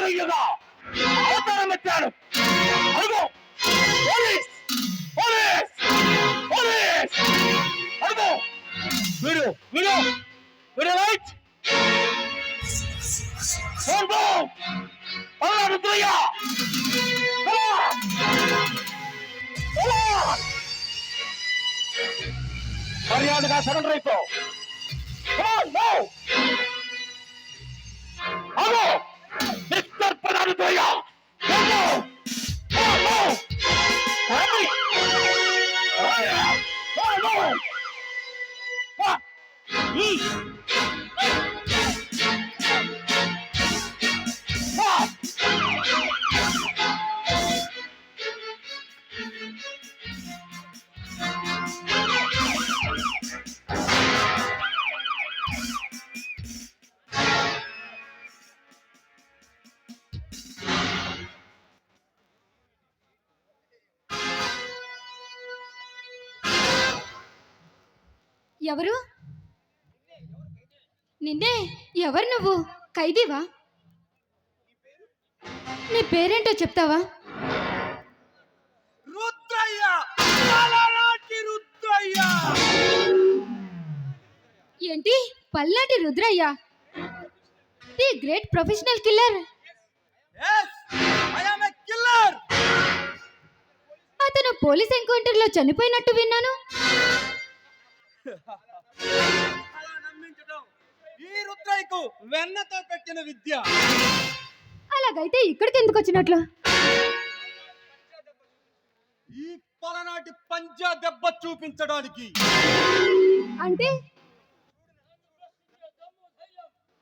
రుద్రయ్యగా అవతారం ఎత్తాడు. అడుగు పోలీస్ పోలీస్ పోలీస్ అడుగు వీడు వీడు వీడు రైట్ రుద్రయ్య మర్యాదగా సరెండర్ అయిపో. అగో మిస్టర్ రుద్రయ్య ఎవరు? నిన్నే. ఎవరు నువ్వు? ఖైదీవా? నీ పేరేంటో చెప్తావా? రుద్రయ్య, పల్నాటి రుద్రయ్య. ఏంటి పల్నాటి Rudrayya? The great professional killer. yes I am a killer. అతను పోలీస్ ఎన్కౌంటర్ లో చనిపోయినట్టు విన్నాను. అలా నమ్మించడం ఈ రుద్రయ్యకు వెన్నతో పెట్టిన విద్య. అలాగైతే ఇక్కడికి ఎందుకు వచ్చినట్లు? ఈ పలనాటి పంజా దెబ్బ చూపించడానికి. అంటే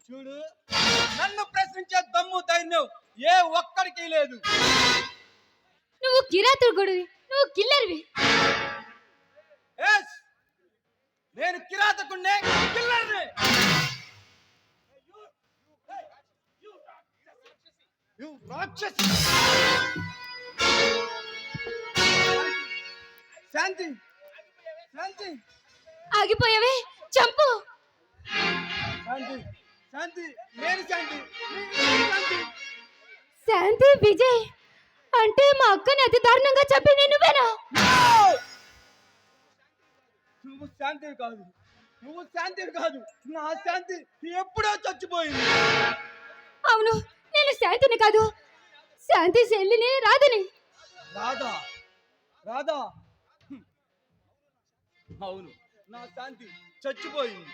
చూడు, నన్ను ప్రశ్నించే దమ్ము ధైర్యం ఏ ఒక్కడికి లేదు. నువ్వు కిరాతకుడివి, నువ్వు కిల్లర్వి. yes నేను కిరాతకుణ్ణే, కిల్లర్నే. You రాక్షసి. శాంతి శాంతి ఆగిపోయావే, చంపు. శాంతి శాంతి నేను శాంతి శాంతి. శాంతి విజయ్ అంటే మా అక్కని అతి దారుణంగా చంపింది నువ్వేనా? నువ్వు శాంతివి కాదు, నువ్వు శాంతివి కాదు. నా శాంతి ఎప్పుడో చచ్చిపోయింది. అవును, నేను శాంతిని కాదు, శాంతి చెల్లిని రాధని. రాధా రాధా అవును, నా శాంతి చచ్చిపోయింది.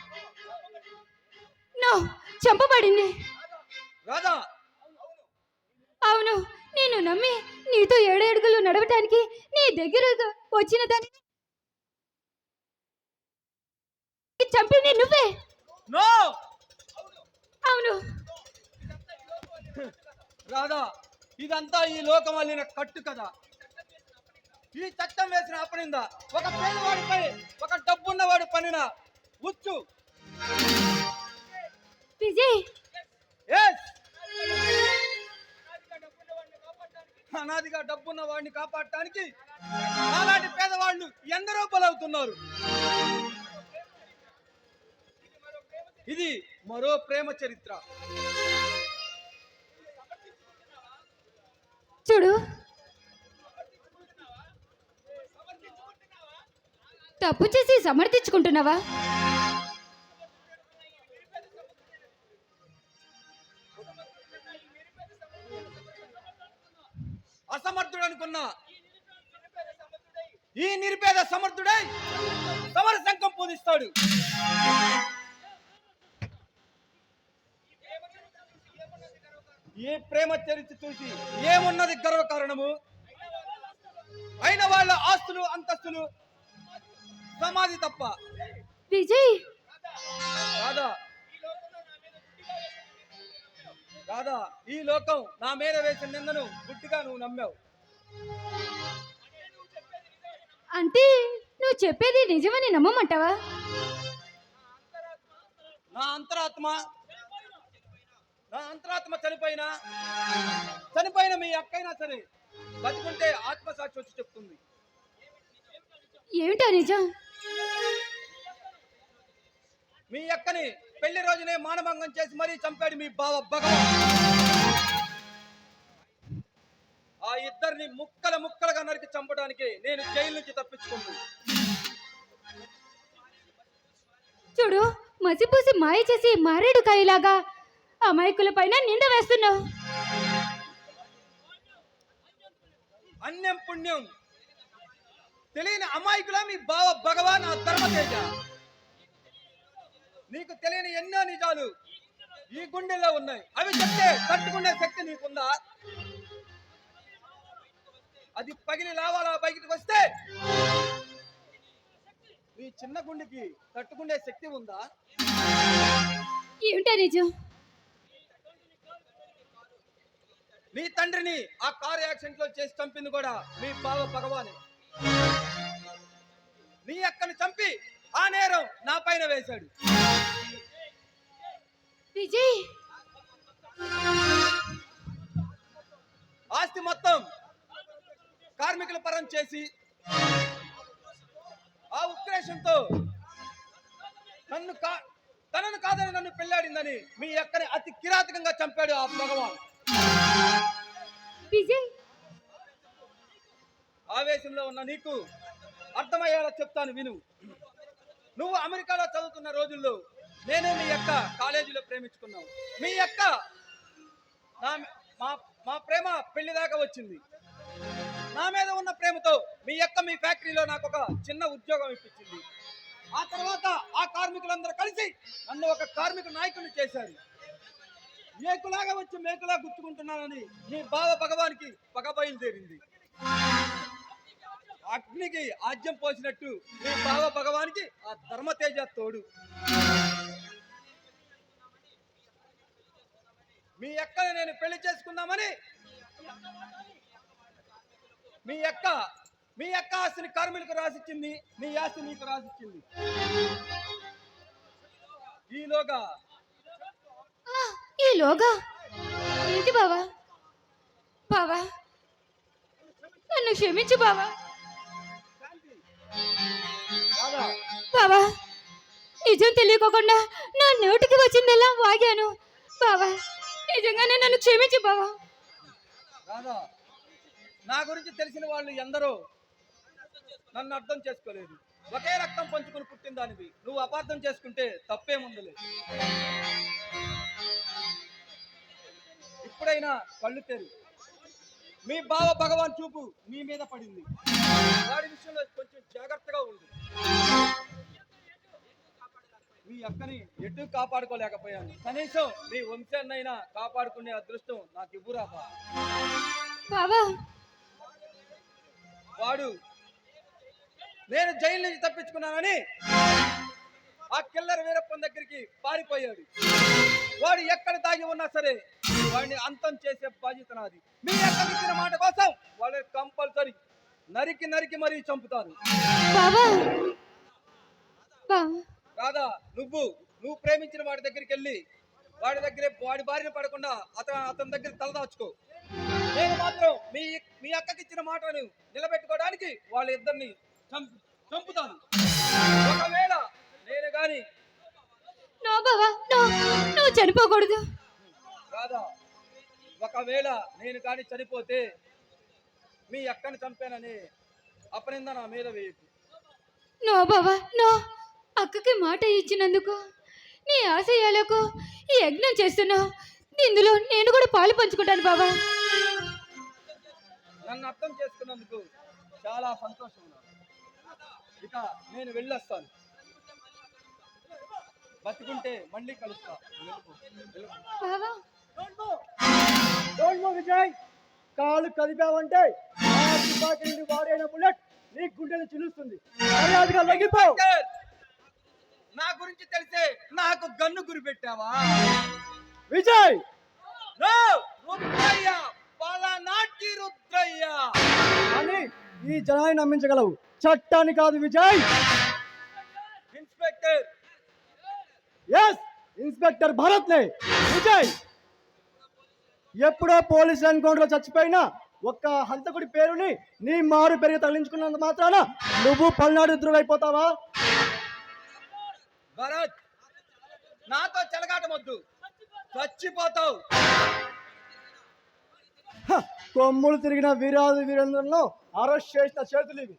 నో, చంపబడింది. రాధా అవును, నేను నమ్మి నీతో 7 అడుగులు నడవటానికి నీ దగ్గర వచ్చిన దాన్ని చంపింది నువ్వే. నో. అవును రాధా, ఇదంతా ఈ లోకం వల్లిన కట్టు కదా. ఈ చట్టం వేసిన అపనిందా ఒక పేదవాడిపై ఒక డబ్బున్నవాడు పనిన ఉచ్చు. విజయ్, అనాదిగా డబ్బున్న వాడిని కాపాడటానికి అలాంటి పేదవాళ్ళు ఎందరో బలవుతున్నారు. ఇది మరో ప్రేమ చరిత్ర. చూడు, తప్పు చేసి సమర్థించుకుంటున్నావా? అసమర్థుడు అనుకున్నా ఈ నిరుపేద సమర్థుడై సమర సంకం పూజిస్తాడు. ఈ ప్రేమ చరిత్ర చూసి ఏమున్నది గర్వకారణము? అయిన వాళ్ళ ఆస్తులు అంతస్తులు సమాధి తప్ప. విజయ్, రాధా రాధా, ఈ లోకం నా మీద వేసిన నిందను గుడ్డిగా నువ్వు నమ్మావు. అంటే నువ్వు చెప్పేది నిజమని నమ్మమంటావా? నా అంతరాత్మ చనిపోయిన మీ అక్కైనా సరే బతికుంటే ఆత్మసాక్షి వచ్చి చెప్తుంది. ఏమిటా నిజం? మీ అక్కని పెళ్లి రోజునే మానభంగం చేసి మరీ చంపాడు మీ బావ భగవాన్. ఆ ఇద్దరిని ముక్కలుగా నరికి చంపడానికి నేను జైలు నుంచి తప్పించుకుంది. చూడు, మసిపూసి మాయ చేసి మారేడు కాయలాగా అమాయకుల పైన నింద వేస్తున్నావు. అన్యం పుణ్యం తెలియని అమాయకుల మీ బావ భగవాన్ ఆ ధర్మతేజ. నీకు తెలియని ఎన్నో నిజాలు ఈ గుండెల్లో ఉన్నాయి. అవి చెప్తే తట్టుకునే శక్తి నీకుందా? అది పగిలి లావాలా బయటికి వస్తే ఈ చిన్న గుండెకి తట్టుకునే శక్తి ఉందా? ఏమిటా నిజం? నీ తండ్రిని ఆ కారు యాక్సిడెంట్ లో చేసి చంపింది కూడా మీ బావ భగవానే. నీ అక్కని చంపి ఆ నేరం నా పైన వేశాడు. విజయ్, ఆస్తి మొత్తం కార్మికుల పరం చేసి ఆ ఉక్రేషంతో తనను కాదని నన్ను పెళ్లాడిందని మీ అక్కని అతి కిరాతకంగా చంపాడు ఆ భగవాన్. విజయ్, ఆవేశంలో ఉన్న నీకు అర్థమయ్యేలా చెప్తాను విను. నువ్వు అమెరికాలో చదువుతున్న రోజుల్లో నేను మీ అక్క కాలేజీలో ప్రేమించుకున్నావు. మీ అక్క మా ప్రేమ పెళ్లి దాకా వచ్చింది. నా మీద ఉన్న ప్రేమతో మీ అక్క మీ ఫ్యాక్టరీలో నాకు ఒక చిన్న ఉద్యోగం ఇప్పించింది. ఆ తర్వాత ఆ కార్మికులందరూ కలిసి నన్ను ఒక కార్మిక నాయకుడిని చేశారు. మేకులాగా వచ్చి మేకులా గుచ్చుకుంటున్నానని మీ బావ భగవానికి పగ బయలుదేరింది. అగ్నికి ఆజ్యం పోసినట్టు మీ బావ భగవానికి ఆ ధర్మతేజ తోడు. మీ అక్కని నేను పెళ్లి చేసుకుందామని మీ అక్క ఆస్తిని కార్మికులకు రాసిచ్చింది. మీ ఆస్తి నీకు రాసిచ్చింది. ఈలోగా ఏంటి బావా? బావా, నన్ను క్షమించు బావా. బావా, నిజం తెలియకోకుండా నా నోటికి వచ్చిందల్లా వాగాను. బావా, నిజంగానే నన్ను క్షమించు బావా. రాధా, నా గురించి తెలిసిన వాళ్ళు ఎందరో నన్ను అర్థం చేసుకోలేదు. ఒకే రక్తం పంచుకుని పుట్టిన దానివి నువ్వు అపార్థం చేసుకుంటే తప్పేముందులే. ఇప్పుడైనా కళ్ళు తెరు. మీ బావ భగవాన్ చూపు నీ మీద పడింది. వాడి విషయంలో కొంచెం జాగ్రత్తగా ఉంది. మీ అక్కని ఎటు కాపాడుకోలేకపోయాను. కనీసం మీ వంశాన్నైనా కాపాడుకునే అదృష్టం నాకు ఇవ్వురా బావా. వాడు నేను జైలు నుంచి తప్పించుకున్నానని ఆ కిల్లర్ వీరప్పన్ దగ్గరికి పారిపోయాడు. వాడు ఎక్కడ దాగి ఉన్నా సరే వాడిని అంతం చేసే బాధ్యత నాది. మీ అక్కకి ఇచ్చిన మాట కోసం వాళ్ళని కంపల్సరీ నరికి మరీ చంపుతాను. రాధా, నువ్వు ప్రేమించిన వాడి దగ్గరికి వెళ్ళి వాడి బారిన పడకుండా అతని దగ్గర తలదాచుకో. నేను మాత్రం మీ అక్కకి ఇచ్చిన మాటను నిలబెట్టుకోవడానికి వాళ్ళిద్దరిని చంపుతాను. ఒకవేళ నేను గాని నువ్వు చనిపోకూడదు. రాధా, ఒకవేళ నేను కానీ చనిపోతే మీ అక్కని చంపానని అపనింద నా మీద వేయకు. నో బావా, నో. అక్కకి మాట ఇచ్చినందుకు, నీ ఆశయాలకు ఈ యజ్ఞం చేస్తున్నావు. ఇందులో నేను కూడా పాలు పంచుకుంటాను బావా. నన్ను అర్థం చేసుకున్నందుకు చాలా సంతోషం. ఇక నేను వెళ్ళొస్తాను. బతికుంటే మళ్ళీ కలుస్తా. విజయ్, కాలు కదిపావంటే వాడైన బుల్లెట్ నీ గుండెలు చిలుస్తుంది. నా గురించి తెలిసే నాకు గన్ను గురి పెట్టావా విజయ్? రుద్రయ్య, పలనాటి రుద్రయ్య అని ఈ జనాన్ని నమ్మించగలవు, చట్టాన్ని కాదు విజయ్. ఇన్స్పెక్టర్, ఇన్స్పెక్టర్ భరత్ నే. విజయ్, ఎప్పుడో పోలీస్ ఎన్కౌంటర్ లో చచ్చిపోయినా ఒక్క హంతకుడి పేరుని నీ మారు పెరిగి తగిలించుకున్నంత మాత్రాన నువ్వు పల్నాడు రుద్రుడైపోతావా? భరత్, నాతో చెలగాటమొద్దు, చచ్చిపోతావు. కొమ్ములు తిరిగిన వీరేంద్రను అరెస్ట్ చేసిన చేతులు ఇవి.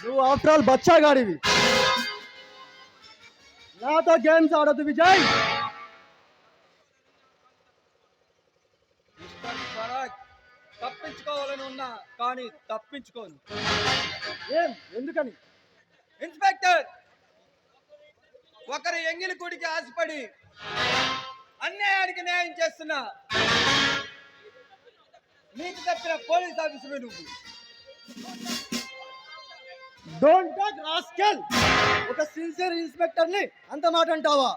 నువ్వు ఆఫ్టర్ ఆల్ బచ్చాగాడివి. నాతో గేమ్స్ ఆడొద్దు విజయ్. మిస్టర్ స్వరాజ్, తప్పించుకోవాలని ఉన్నా కానీ తప్పించుకోను. ఎందుకని? ఇన్స్పెక్టర్, ఒకరి ఎంగిలి గుడికి ఆశపడి అన్యాయానికి న్యాయం చేస్తున్నా నీకు తప్పిన పోలీస్ ఆఫీసర్ నువ్వు. Don't talk rascal. ఒక సిన్సియర్ ఇన్స్పెక్టర్ ని అంత మాట అంటావా?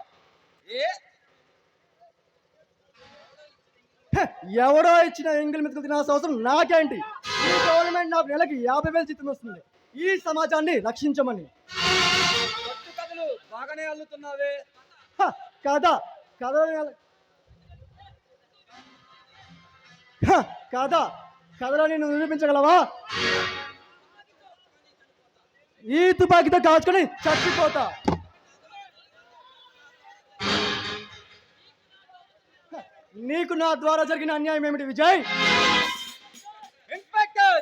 ఏ ఎవడో ఇచ్చిన ఎంగిల్ మెతుకులు తినాల్సిన అవసరం నాకేంటి? ఈ గవర్నమెంట్ నాకు నెలకి 50,000 జీతం వస్తుంది ఈ సమాజాన్ని రక్షించమని. కొత్త కథలు బాగానే అల్లుతున్నావే. కథ కథ కథ కథలో నేను నిరూపించగలవా? ఈ తుపాకీతో కాల్చుకొని చచ్చిపోతా. నీకు నా ద్వారా జరిగిన అన్యాయం ఏమిటి విజయ్? ఇన్స్పెక్టర్,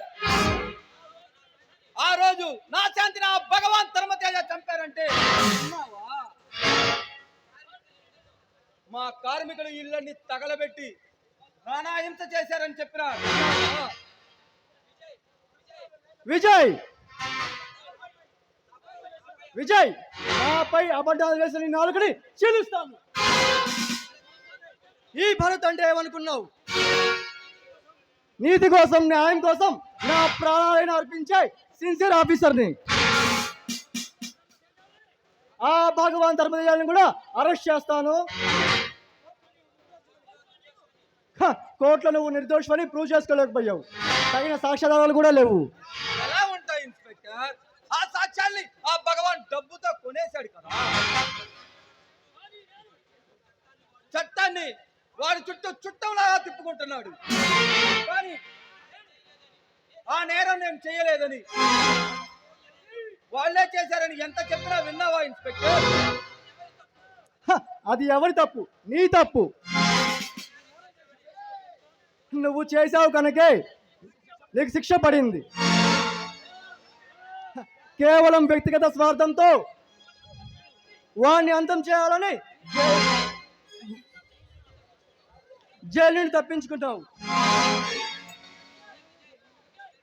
ఆ రోజు నా శాంతిని ఆ భగవాన్ ధర్మతేజ చంపారంటే విన్నావా? మా కార్మికులు ఇళ్ళని తగలబెట్టి నానా హింస చేశారని చెప్పిన విజయ్ విజయ్ నాపై అబద్ధాలు వేసిన నీ నాలుకని చీలుస్తాను. ఈ భరత్ అంటే ఏమనుకున్నావు? నీతి కోసం న్యాయం కోసం నా ప్రాణాలను అర్పించే సిన్సియర్ ఆఫీసర్ని. ఆ భగవాన్ ధర్మదేవాన్ని కూడా అరెస్ట్ చేస్తాను. కోర్టులో నువ్వు నిర్దోషమని ప్రూవ్ చేసుకోలేకపోయావు. తగిన సాక్ష్యాధారాలు కూడా లేవు. ఎలా ఉంటాయి ఇన్స్పెక్టర్? ఆ సాక్ష్యాల్ని ఆ భగవాన్ డబ్బుతో కొనేశాడు కదా. చట్టాన్ని వాడి చుట్టూ చుట్టంలాగా తిప్పుకుంటున్నాడు. కానీ ఆ నేరం నేను చేయలేదని వాళ్ళే చేశారని ఎంత చెప్పినా విన్నావా ఇన్స్పెక్టర్? అది ఎవరి తప్పు? నీ తప్పు. నువ్వు చేశావు కనుకే నీకు శిక్ష పడింది. కేవలం వ్యక్తిగత స్వార్థంతో వాడిని అంతం చేయాలని జైలు నుండి తప్పించుకుంటావు.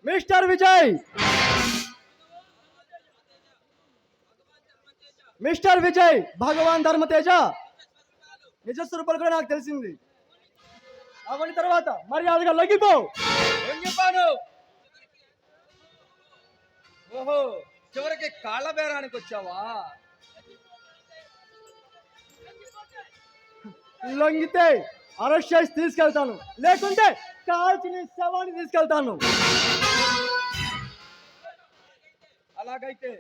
మిస్టర్ విజయ్, మిస్టర్ విజయ్, భగవాన్ ధర్మతేజ నిజస్వరూపాలు కూడా నాకు తెలిసింది. అవని తర్వాత మర్యాదగా లొంగిపో. లొంగిపోను. ఓహో, చివరికి కాళ్ళ బేరానికి వచ్చావా? లొంగితే అరెస్ట్ చేసి తీసుకెళ్తాను, లేకుంటే కాల్చిన శవాన్ని తీసుకెళ్తాను. అలాగైతే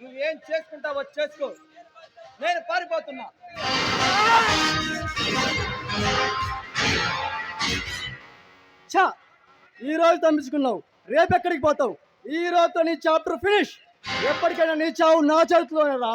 నువ్వేం చేసుకుంటావో చేసుకో, నేను పారిపోతున్నా. ఛా, ఈ రోజు తప్పించుకున్నావు, రేపు ఎక్కడికి పోతావు? ఈ రోజుతో నీ చాప్టర్ ఫినిష్. ఎప్పటికైనా నీ చావు నా చేతిలోనే రా.